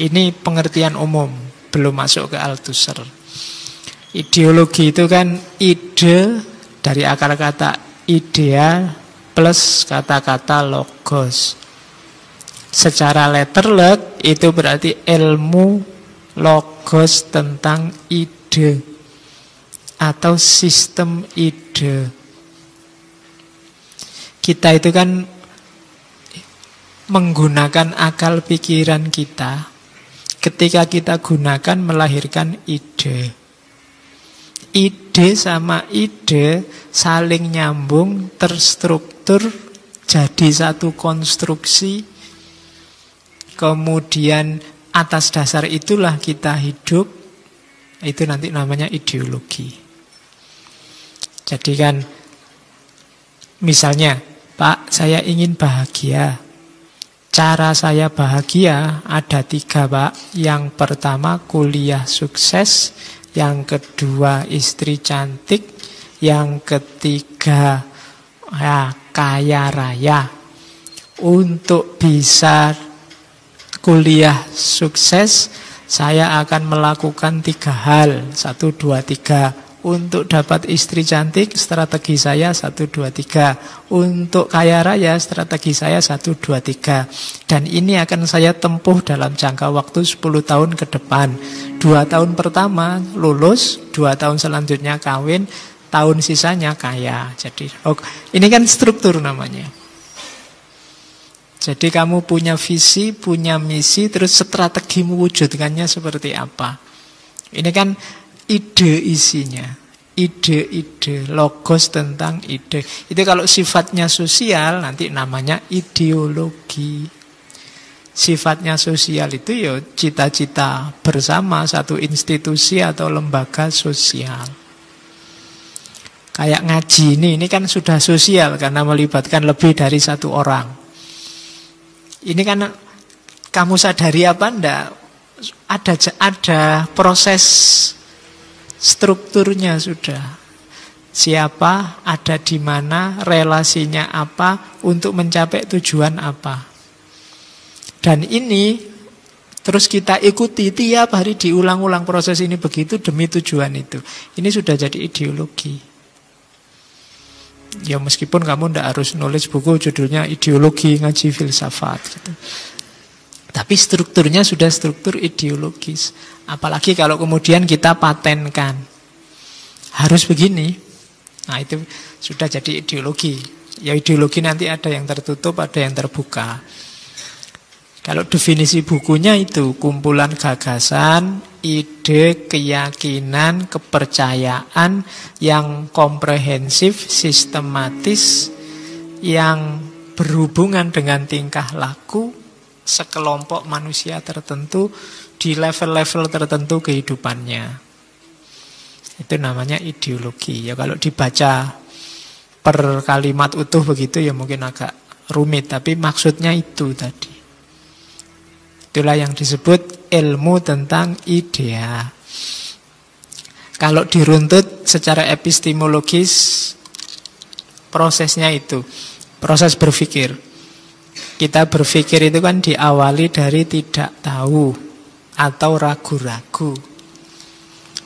Ini pengertian umum, belum masuk ke Althusser. Ideologi itu kan ide dari akar kata idea plus kata-kata logos. Secara letterlek itu berarti ilmu logos tentang ide atau sistem ide. Kita itu kan menggunakan akal pikiran kita. Ketika kita gunakan melahirkan ide. Ide sama ide saling nyambung, terstruktur, jadi satu konstruksi. Kemudian atas dasar itulah kita hidup. Itu nanti namanya ideologi. Jadi kan, misalnya, Pak, saya ingin bahagia. Cara saya bahagia ada 3, Pak. Yang pertama kuliah sukses, yang kedua istri cantik, yang ketiga kaya raya. Untuk bisa kuliah sukses, saya akan melakukan 3 hal. 1, 2, 3. Untuk dapat istri cantik, strategi saya 1, 2, 3. Untuk kaya raya, strategi saya 1, 2, 3. Dan ini akan saya tempuh dalam jangka waktu 10 tahun ke depan. 2 tahun pertama lulus, 2 tahun selanjutnya kawin, tahun sisanya kaya. Jadi, ini kan struktur namanya. Jadi kamu punya visi, punya misi, terus strategi mewujudkannya seperti apa. Ini kan ide isinya, ide-ide, logos tentang ide. Itu kalau sifatnya sosial nanti namanya ideologi. Sifatnya sosial itu ya cita-cita bersama satu institusi atau lembaga sosial. Kayak ngaji ini kan sudah sosial karena melibatkan lebih dari 1 orang. Ini kan kamu sadari apa enggak? Ada proses strukturnya sudah. Siapa, ada di mana, relasinya apa, untuk mencapai tujuan apa. Dan ini terus kita ikuti tiap hari, diulang-ulang proses ini begitu demi tujuan itu. Ini sudah jadi ideologi. Ya meskipun kamu tidak harus nulis buku judulnya ideologi ngaji filsafat gitu. Tapi strukturnya sudah struktur ideologis. Apalagi kalau kemudian kita patenkan harus begini. Nah itu sudah jadi ideologi. Ya ideologi nanti ada yang tertutup, ada yang terbuka. Kalau definisi bukunya itu kumpulan gagasan, ide, keyakinan, kepercayaan yang komprehensif, sistematis, yang berhubungan dengan tingkah laku sekelompok manusia tertentu di level-level tertentu kehidupannya. Itu namanya ideologi. Ya kalau dibaca per kalimat utuh begitu ya mungkin agak rumit, tapi maksudnya itu tadi. Itulah yang disebut ilmu tentang idea. Kalau diruntut secara epistemologis, prosesnya itu proses berpikir. Kita berpikir itu kan diawali dari tidak tahu atau ragu-ragu.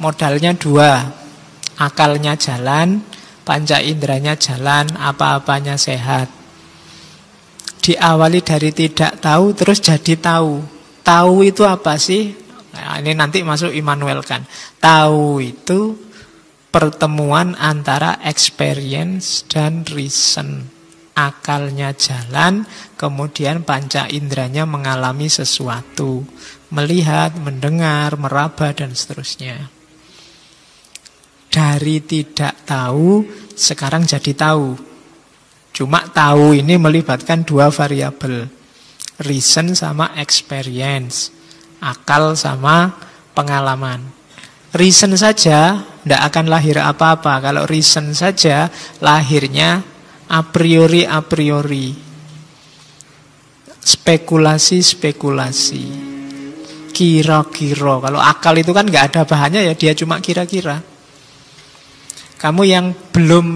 Modalnya 2, akalnya jalan, panca inderanya jalan, apa-apanya sehat. Diawali dari tidak tahu terus jadi tahu. Tahu itu apa sih? Nah, ini nanti masuk Immanuel Kant. Tahu itu pertemuan antara experience dan reason. Akalnya jalan, kemudian panca inderanya mengalami sesuatu. Melihat, mendengar, meraba, dan seterusnya. Dari tidak tahu, sekarang jadi tahu. Cuma tahu ini melibatkan 2 variabel. Reason sama experience. Akal sama pengalaman. Reason saja, tidak akan lahir apa-apa. Kalau reason saja, lahirnya a priori, spekulasi, kira-kira. Kalau akal itu kan nggak ada bahannya, ya dia cuma kira-kira. Kamu yang belum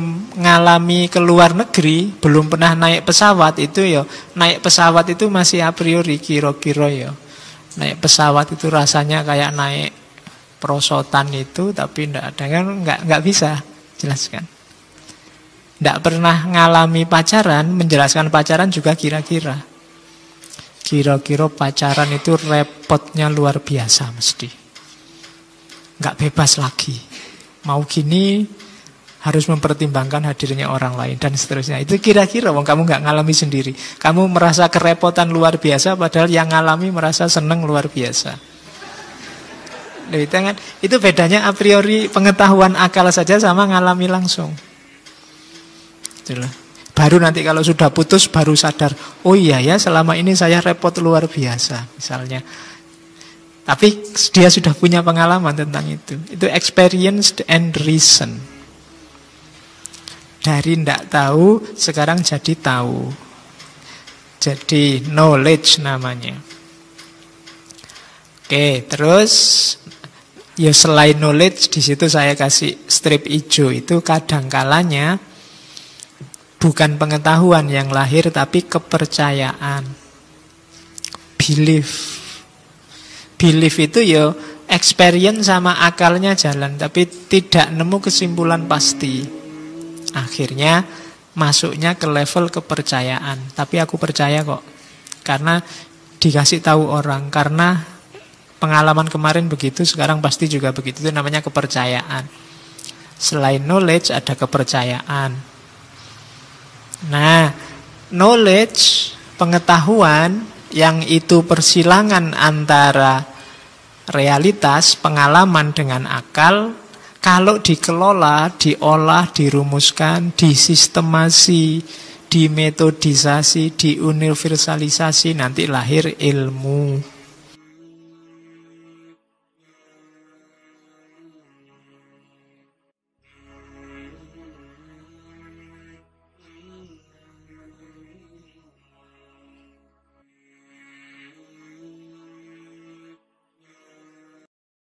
ngalami ke luar negeri, belum pernah naik pesawat, itu ya naik pesawat itu masih a priori, kira-kira ya. Naik pesawat itu rasanya kayak naik perosotan itu, tapi nggak ada, kan nggak bisa jelaskan. Nggak pernah ngalami pacaran, menjelaskan pacaran juga kira-kira. Kira-kira pacaran itu repotnya luar biasa mesti. Nggak bebas lagi. Mau gini harus mempertimbangkan hadirnya orang lain dan seterusnya. Itu kira-kira, wong kamu nggak ngalami sendiri. Kamu merasa kerepotan luar biasa, padahal yang ngalami merasa seneng luar biasa. Itu bedanya a priori pengetahuan akal saja sama ngalami langsung. Itulah. Baru nanti kalau sudah putus baru sadar, oh iya ya selama ini saya repot luar biasa misalnya. Tapi dia sudah punya pengalaman tentang itu. Itu experienced and reason. Dari tidak tahu, sekarang jadi tahu. Jadi knowledge namanya. Oke, terus ya selain knowledge, di situ saya kasih strip hijau. Itu kadang-kalanya bukan pengetahuan yang lahir, tapi kepercayaan. Belief. Belief itu ya experience sama akalnya jalan, tapi tidak nemu kesimpulan pasti. Akhirnya masuknya ke level kepercayaan. Tapi aku percaya kok, karena dikasih tahu orang, karena pengalaman kemarin begitu, sekarang pasti juga begitu. Itu namanya kepercayaan. Selain knowledge ada kepercayaan. Nah, knowledge, pengetahuan yang itu persilangan antara realitas, pengalaman dengan akal, kalau dikelola, diolah, dirumuskan, disistemasi, dimetodisasi, diuniversalisasi, nanti lahir ilmu.